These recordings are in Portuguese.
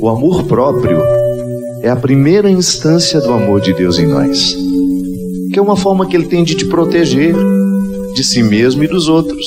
O amor próprio é a primeira instância do amor de Deus em nós, que é uma forma que Ele tem de te proteger de si mesmo e dos outros.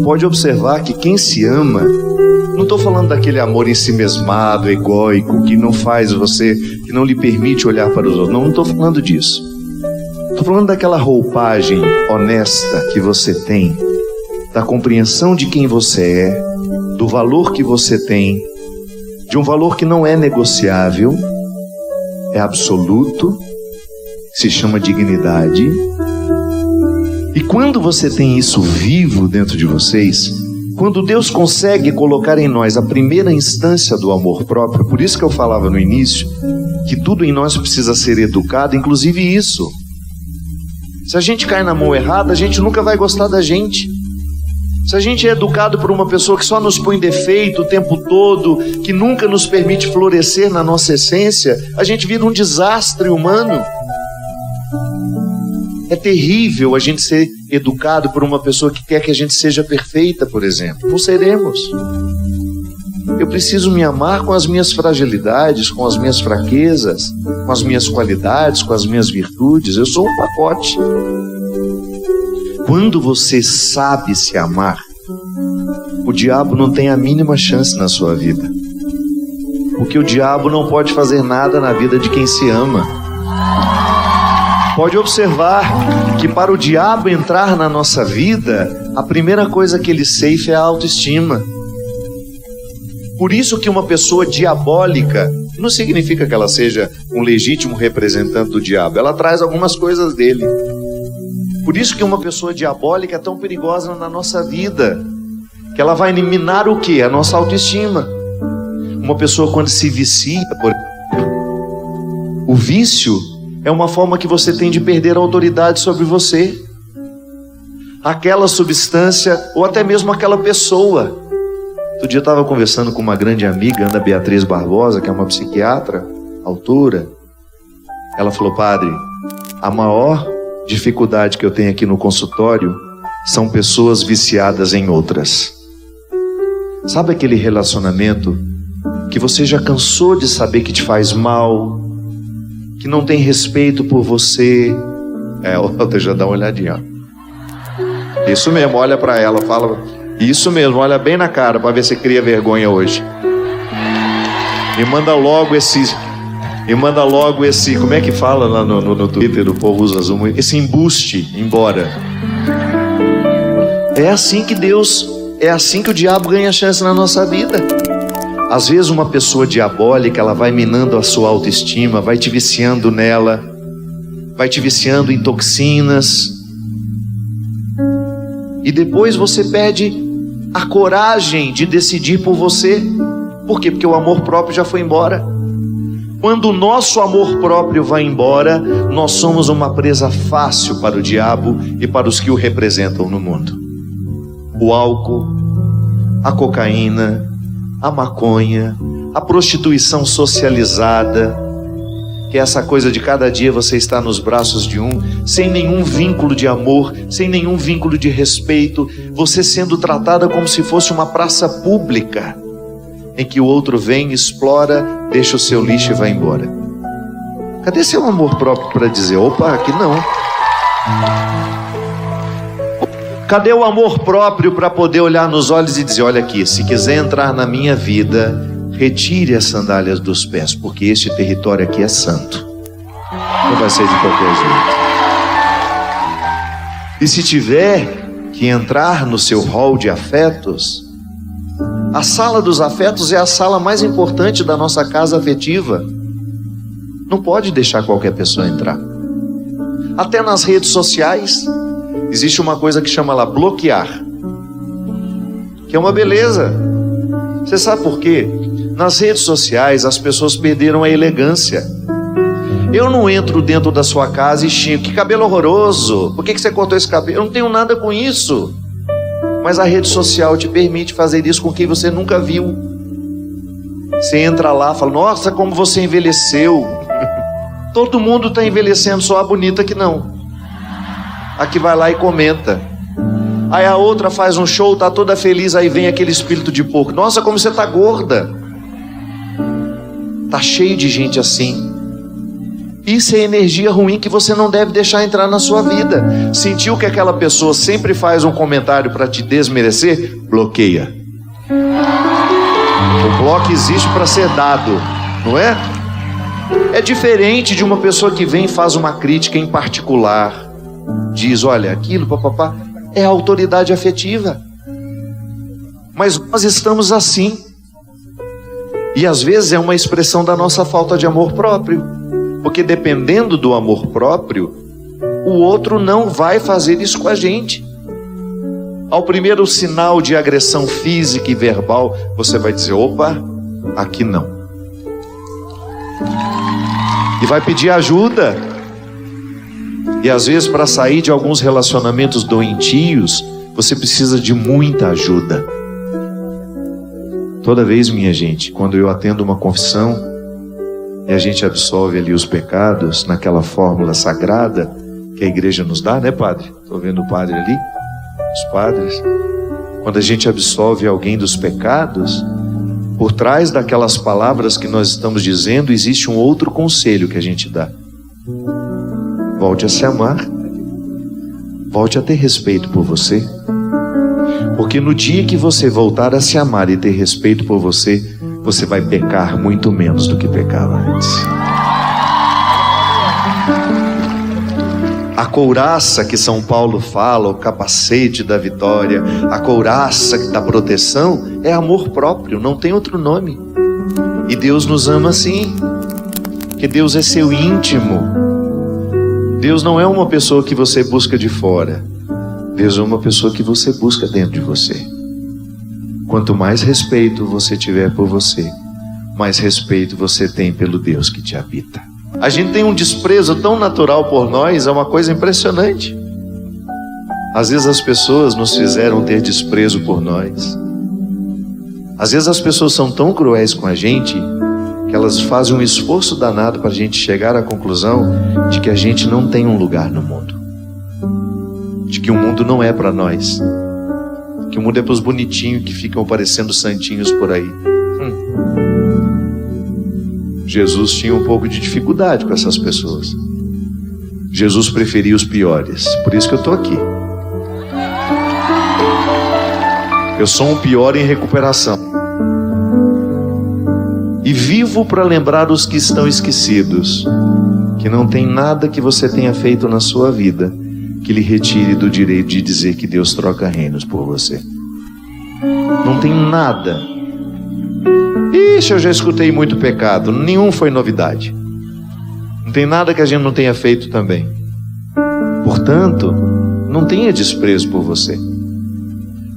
Pode observar que quem se ama, não estou falando daquele amor ensimesmado, egóico, que não faz você, que não lhe permite olhar para os outros. Não estou falando disso. Estou falando daquela roupagem honesta que você tem, da compreensão de quem você é, do valor que você tem, de um valor que não é negociável, é absoluto, se chama dignidade. E quando você tem isso vivo dentro de vocês, quando Deus consegue colocar em nós a primeira instância do amor próprio, por isso que eu falava no início, que tudo em nós precisa ser educado, inclusive isso. Se a gente cai na mão errada, a gente nunca vai gostar da gente. Se a gente é educado por uma pessoa que só nos põe defeito o tempo todo, que nunca nos permite florescer na nossa essência, a gente vira um desastre humano. É terrível a gente ser educado por uma pessoa que quer que a gente seja perfeita, por exemplo. Não seremos. Eu preciso me amar com as minhas fragilidades, com as minhas fraquezas, com as minhas qualidades, com as minhas virtudes. Eu sou um pacote. Quando você sabe se amar, o diabo não tem a mínima chance na sua vida. Porque o diabo não pode fazer nada na vida de quem se ama. Pode observar que para o diabo entrar na nossa vida, a primeira coisa que ele ceifa é a autoestima. Por isso que uma pessoa diabólica não significa que ela seja um legítimo representante do diabo. Ela traz algumas coisas dele. Por isso que uma pessoa diabólica é tão perigosa na nossa vida, que ela vai eliminar o quê? A nossa autoestima. Uma pessoa quando se vicia, o vício é uma forma que você tem de perder a autoridade sobre você. Aquela substância, ou até mesmo aquela pessoa. Outro dia eu estava conversando com uma grande amiga, Ana Beatriz Barbosa, que é uma psiquiatra, autora. Ela falou: padre, a maior dificuldade que eu tenho aqui no consultório são pessoas viciadas em outras. Sabe aquele relacionamento que você já cansou de saber que te faz mal, que não tem respeito por você? Outra já dá uma olhadinha. Isso mesmo, olha para ela, fala. Isso mesmo, olha bem na cara para ver se cria vergonha hoje. E manda logo esse, como é que fala lá no Twitter, o povo usa Zoom, esse embuste embora. É assim que o diabo ganha chance na nossa vida. Às vezes uma pessoa diabólica, ela vai minando a sua autoestima, vai te viciando nela, vai te viciando em toxinas. E depois você perde a coragem de decidir por você. Por quê? Porque o amor próprio já foi embora. Quando o nosso amor próprio vai embora, nós somos uma presa fácil para o diabo e para os que o representam no mundo. O álcool, a cocaína, a maconha, a prostituição socializada, que é essa coisa de cada dia você está nos braços de um, sem nenhum vínculo de amor, sem nenhum vínculo de respeito, você sendo tratada como se fosse uma praça pública, em que o outro vem, explora, deixa o seu lixo e vai embora. Cadê seu amor próprio para dizer, opa, aqui não? Cadê o amor próprio para poder olhar nos olhos e dizer, olha aqui, se quiser entrar na minha vida, retire as sandálias dos pés, porque este território aqui é santo. Não vai ser de qualquer jeito. E se tiver que entrar no seu hall de afetos, a sala dos afetos é a sala mais importante da nossa casa afetiva. Não pode deixar qualquer pessoa entrar. Até nas redes sociais existe uma coisa que chama lá bloquear, que é uma beleza. Você sabe por quê? Nas redes sociais as pessoas perderam a elegância. Eu não entro dentro da sua casa e xingo, que cabelo horroroso, por que você cortou esse cabelo? Eu não tenho nada com isso. Mas a rede social te permite fazer isso com quem você nunca viu. Você entra lá e fala, nossa, como você envelheceu. Todo mundo está envelhecendo, só a bonita que não. A que vai lá e comenta. Aí a outra faz um show, tá toda feliz, aí vem aquele espírito de porco. Nossa, como você tá gorda. Está cheio de gente assim. Isso é energia ruim que você não deve deixar entrar na sua vida. Sentiu que aquela pessoa sempre faz um comentário para te desmerecer? Bloqueia. O bloco existe para ser dado, não é? É diferente de uma pessoa que vem e faz uma crítica em particular. Diz, olha, aquilo, papapá, é autoridade afetiva. Mas nós estamos assim. E às vezes é uma expressão da nossa falta de amor próprio. Porque dependendo do amor próprio, o outro não vai fazer isso com a gente. Ao primeiro sinal de agressão física e verbal, você vai dizer, opa, aqui não. E vai pedir ajuda. E às vezes para sair de alguns relacionamentos doentios, você precisa de muita ajuda. Toda vez, minha gente, quando eu atendo uma confissão e a gente absolve ali os pecados naquela fórmula sagrada que a igreja nos dá, né, padre? Estou vendo o padre ali, os padres. Quando a gente absolve alguém dos pecados, por trás daquelas palavras que nós estamos dizendo, existe um outro conselho que a gente dá. Volte a se amar. Volte a ter respeito por você. Porque no dia que você voltar a se amar e ter respeito por você, você vai pecar muito menos do que pecava antes. A couraça que São Paulo fala, o capacete da vitória, a couraça da proteção, é amor próprio, não tem outro nome. E Deus nos ama assim, porque Deus é seu íntimo. Deus não é uma pessoa que você busca de fora. Deus é uma pessoa que você busca dentro de você. Quanto mais respeito você tiver por você, mais respeito você tem pelo Deus que te habita. A gente tem um desprezo tão natural por nós, é uma coisa impressionante. Às vezes as pessoas nos fizeram ter desprezo por nós. Às vezes as pessoas são tão cruéis com a gente que elas fazem um esforço danado para a gente chegar à conclusão de que a gente não tem um lugar no mundo, de que o mundo não é para nós, que o mundo é para os bonitinhos que ficam parecendo santinhos por aí. Jesus tinha um pouco de dificuldade com essas pessoas. Jesus preferia os piores. Por isso que eu estou aqui. Eu sou um pior em recuperação. E vivo para lembrar os que estão esquecidos que não tem nada que você tenha feito na sua vida que lhe retire do direito de dizer que Deus troca reinos por você. Não tem nada. Ixi, eu já escutei muito pecado. Nenhum foi novidade. Não tem nada que a gente não tenha feito também. Portanto, não tenha desprezo por você.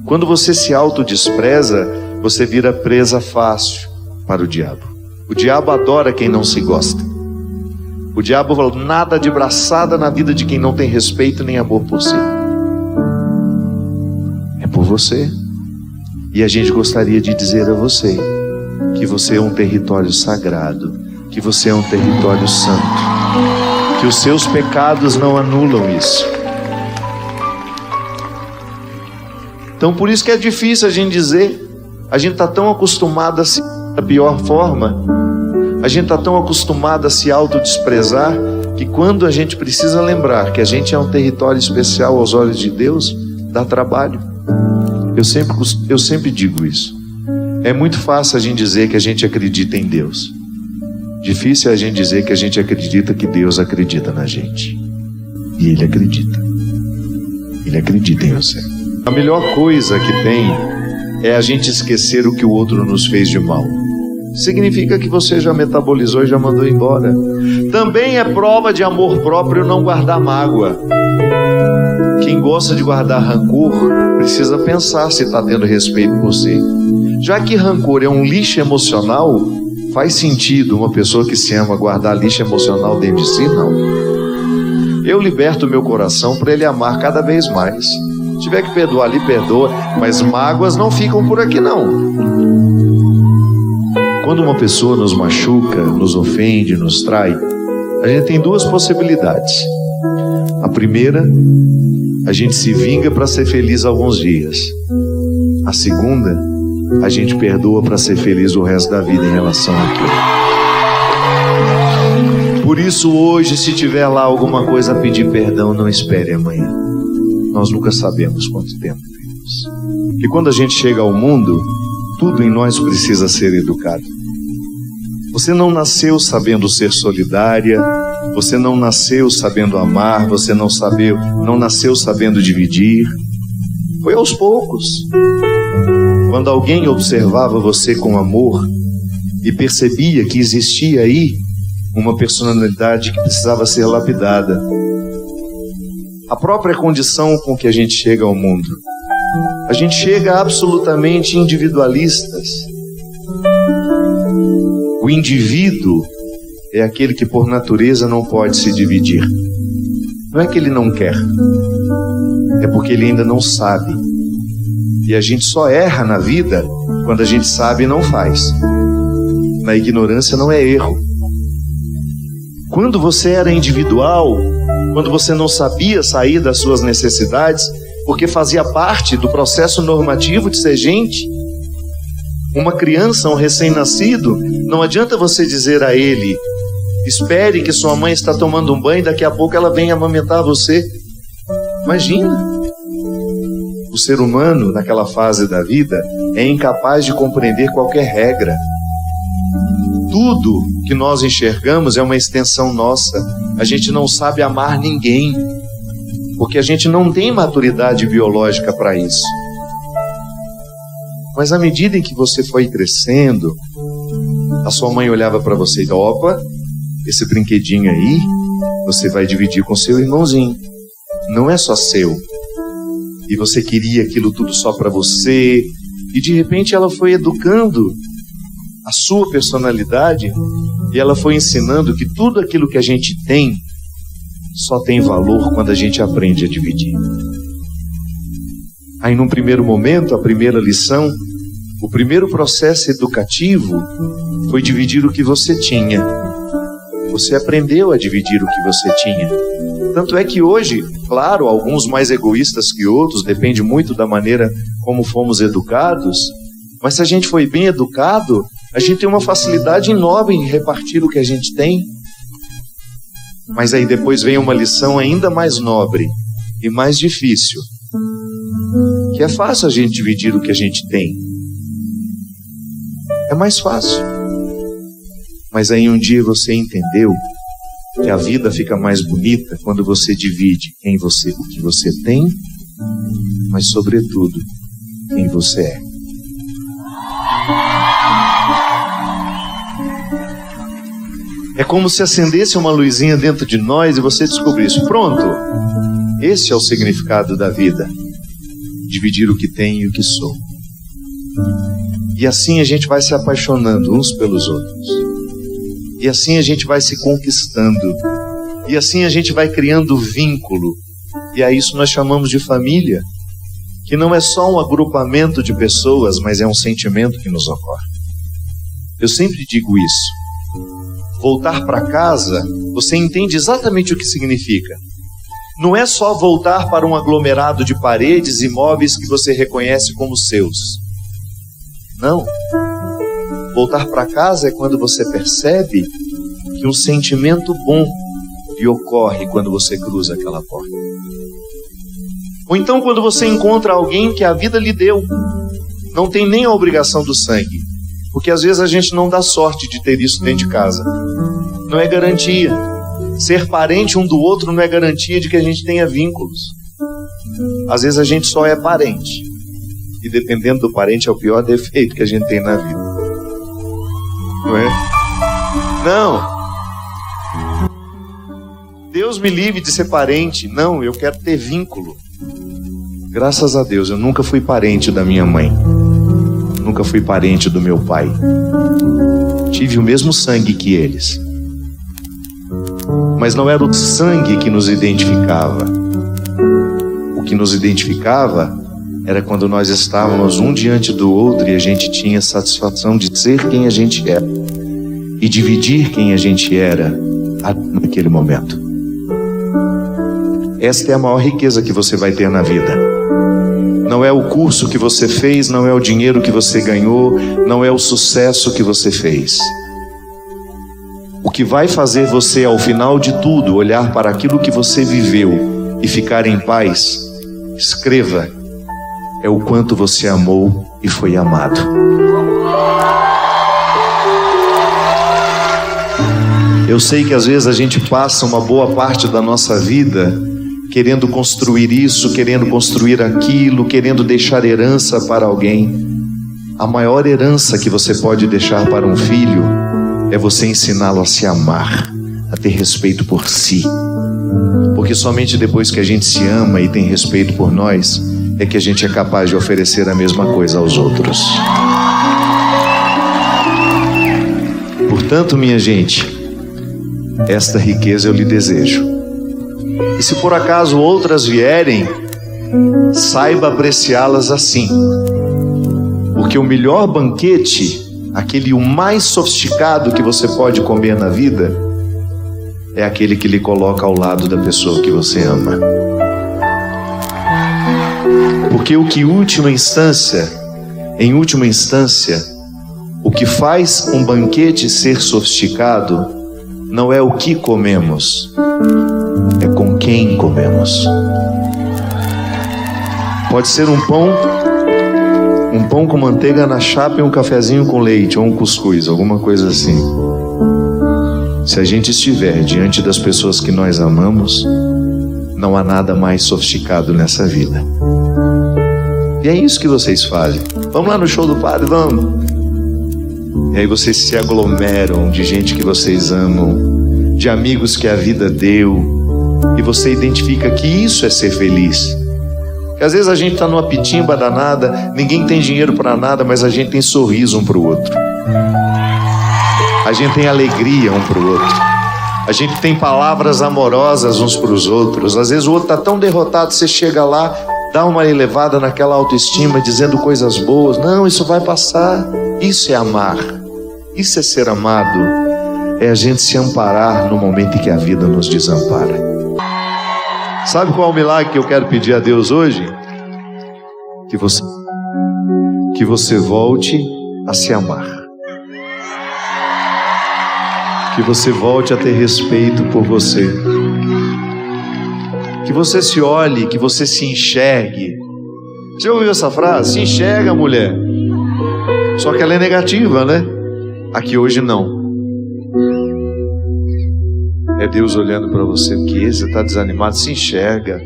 Quando você se autodespreza, você vira presa fácil para o diabo. O diabo adora quem não se gosta. O diabo fala, nada de braçada na vida de quem não tem respeito nem amor por si. É por você. E a gente gostaria de dizer a você que você é um território sagrado, que você é um território santo, que os seus pecados não anulam isso. Então por isso que é difícil a gente dizer. A gente está tão acostumado a se da pior forma, a gente está tão acostumado a se autodesprezar, que quando a gente precisa lembrar que a gente é um território especial aos olhos de Deus, dá trabalho. Eu sempre digo isso. É muito fácil a gente dizer que a gente acredita em Deus. Difícil é a gente dizer que a gente acredita que Deus acredita na gente. E Ele acredita. Ele acredita em você. A melhor coisa que tem é a gente esquecer o que o outro nos fez de mal. Significa que você já metabolizou e já mandou embora. Também é prova de amor próprio não guardar mágoa. Quem gosta de guardar rancor precisa pensar se está tendo respeito por si. Já que rancor é um lixo emocional, faz sentido uma pessoa que se ama guardar lixo emocional dentro de si? Não. Eu liberto o meu coração para ele amar cada vez mais. Se tiver que perdoar ali, perdoa, mas mágoas não ficam por aqui não. Quando uma pessoa nos machuca, nos ofende, nos trai, a gente tem duas possibilidades. A primeira, a gente se vinga para ser feliz alguns dias. A segunda, a gente perdoa para ser feliz o resto da vida em relação àquilo. Por isso hoje, se tiver lá alguma coisa a pedir perdão, não espere amanhã. Nós nunca sabemos quanto tempo temos. E quando a gente chega ao mundo, tudo em nós precisa ser educado. Você não nasceu sabendo ser solidária, você não nasceu sabendo amar, você não nasceu sabendo dividir. Foi aos poucos. Quando alguém observava você com amor e percebia que existia aí uma personalidade que precisava ser lapidada. A própria condição com que a gente chega ao mundo. A gente chega absolutamente individualistas. O indivíduo é aquele que por natureza não pode se dividir. Não é que ele não quer, é porque ele ainda não sabe. E a gente só erra na vida quando a gente sabe e não faz. Na ignorância não é erro. Quando você era individual, quando você não sabia sair das suas necessidades, porque fazia parte do processo normativo de ser gente, uma criança, um recém-nascido, não adianta você dizer a ele: espere que sua mãe está tomando um banho, daqui a pouco ela vem amamentar você. Imagina! O ser humano, naquela fase da vida, é incapaz de compreender qualquer regra. Tudo que nós enxergamos é uma extensão nossa. A gente não sabe amar ninguém, porque a gente não tem maturidade biológica para isso. Mas à medida em que você foi crescendo, a sua mãe olhava para você e dizia: opa, esse brinquedinho aí, você vai dividir com seu irmãozinho. Não é só seu. E você queria aquilo tudo só para você. E de repente ela foi educando a sua personalidade e ela foi ensinando que tudo aquilo que a gente tem só tem valor quando a gente aprende a dividir. Aí num primeiro momento, a primeira lição, o primeiro processo educativo foi dividir o que você tinha. Você aprendeu a dividir o que você tinha. Tanto é que hoje, claro, alguns mais egoístas que outros, depende muito da maneira como fomos educados, mas se a gente foi bem educado, a gente tem uma facilidade enorme em repartir o que a gente tem. Mas aí depois vem uma lição ainda mais nobre e mais difícil, que é fácil a gente dividir o que a gente tem. É mais fácil. Mas aí um dia você entendeu que a vida fica mais bonita quando você divide em você o que você tem, mas sobretudo quem você é. É como se acendesse uma luzinha dentro de nós e você descobrisse: pronto, esse é o significado da vida. Dividir o que tem e o que sou. E assim a gente vai se apaixonando uns pelos outros. E assim a gente vai se conquistando. E assim a gente vai criando vínculo. E a isso nós chamamos de família, que não é só um agrupamento de pessoas, mas é um sentimento que nos ocorre. Eu sempre digo isso. Voltar para casa, você entende exatamente o que significa. Não é só voltar para um aglomerado de paredes e móveis que você reconhece como seus. Não. Voltar para casa é quando você percebe que um sentimento bom lhe ocorre quando você cruza aquela porta. Ou então quando você encontra alguém que a vida lhe deu. Não tem nem a obrigação do sangue. Porque às vezes a gente não dá sorte de ter isso dentro de casa. Não é garantia. Ser parente um do outro não é garantia de que a gente tenha vínculos. Às vezes a gente só é parente. E dependendo do parente é o pior defeito que a gente tem na vida. Não é? Não. Deus me livre de ser parente. Não, eu quero ter vínculo. Graças a Deus, eu nunca fui parente da minha mãe. Nunca fui parente do meu pai. Tive o mesmo sangue que eles. Mas não era o sangue que nos identificava. O que nos identificava era quando nós estávamos um diante do outro e a gente tinha satisfação de ser quem a gente era e dividir quem a gente era naquele momento. Esta é a maior riqueza que você vai ter na vida. Não é o curso que você fez, não é o dinheiro que você ganhou, não é o sucesso que você fez. O que vai fazer você, ao final de tudo, olhar para aquilo que você viveu e ficar em paz, escreva, é o quanto você amou e foi amado. Eu sei que às vezes a gente passa uma boa parte da nossa vida querendo construir isso, querendo construir aquilo, querendo deixar herança para alguém. A maior herança que você pode deixar para um filho é você ensiná-lo a se amar, a ter respeito por si. Porque somente depois que a gente se ama e tem respeito por nós, é que a gente é capaz de oferecer a mesma coisa aos outros. Portanto, minha gente, esta riqueza eu lhe desejo. E se por acaso outras vierem, saiba apreciá-las assim. Porque o melhor banquete, aquele o mais sofisticado que você pode comer na vida, é aquele que lhe coloca ao lado da pessoa que você ama. Porque em última instância, o que faz um banquete ser sofisticado não é o que comemos, é com quem comemos. Pode ser um pão com manteiga na chapa e um cafezinho com leite, ou um cuscuz, alguma coisa assim. Se a gente estiver diante das pessoas que nós amamos, não há nada mais sofisticado nessa vida. E é isso que vocês fazem. Vamos lá no show do padre, vamos. E aí vocês se aglomeram de gente que vocês amam, de amigos que a vida deu, e você identifica que isso é ser feliz. Porque às vezes a gente está numa pitimba danada, ninguém tem dinheiro para nada, mas a gente tem sorriso um para o outro. A gente tem alegria um para o outro. A gente tem palavras amorosas uns para os outros. Às vezes o outro está tão derrotado, você chega lá, dá uma elevada naquela autoestima, dizendo coisas boas. Não, isso vai passar. Isso é amar. Isso é ser amado. É a gente se amparar no momento em que a vida nos desampara. Sabe qual é o milagre que eu quero pedir a Deus hoje? Que você volte a se amar. Que você volte a ter respeito por você. Que você se olhe, que você se enxergue. Você ouviu essa frase? Se enxerga, mulher. Só que ela é negativa, né? Aqui hoje não. É Deus olhando para você. O que? Você está desanimado? Se enxerga.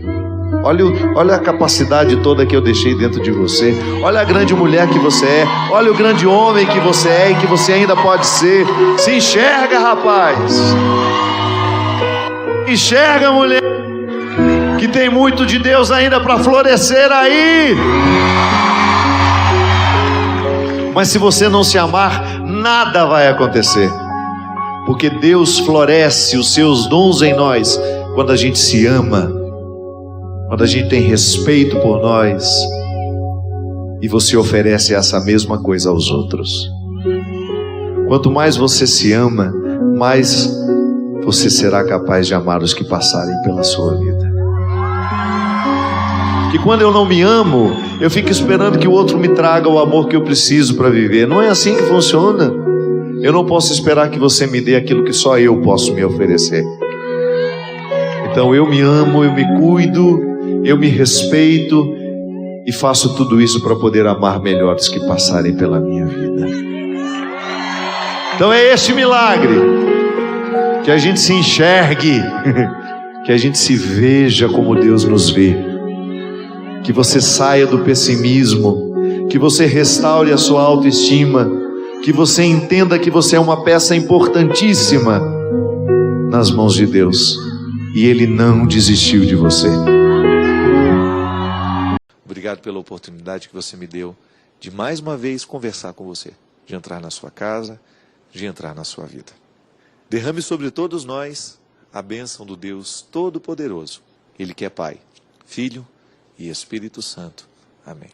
Olha a capacidade toda que eu deixei dentro de você. Olha a grande mulher que você é. Olha o grande homem que você é e que você ainda pode ser. Se enxerga, rapaz. Enxerga, mulher, que tem muito de Deus ainda para florescer aí. Mas se você não se amar, nada vai acontecer. Porque Deus floresce os seus dons em nós quando a gente se ama, quando a gente tem respeito por nós e você oferece essa mesma coisa aos outros. Quanto mais você se ama, mais você será capaz de amar os que passarem pela sua vida. Que quando eu não me amo, eu fico esperando que o outro me traga o amor que eu preciso para viver. Não é assim que funciona. Eu não posso esperar que você me dê aquilo que só eu posso me oferecer. Então eu me amo, eu me cuido, eu me respeito e faço tudo isso para poder amar melhores que passarem pela minha vida. Então é este milagre, que a gente se enxergue, que a gente se veja como Deus nos vê, que você saia do pessimismo, que você restaure a sua autoestima, que você entenda que você é uma peça importantíssima nas mãos de Deus e Ele não desistiu de você. Obrigado pela oportunidade que você me deu de mais uma vez conversar com você, de entrar na sua casa, de entrar na sua vida. Derrame sobre todos nós a bênção do Deus Todo-Poderoso, Ele que é Pai, Filho e Espírito Santo. Amém.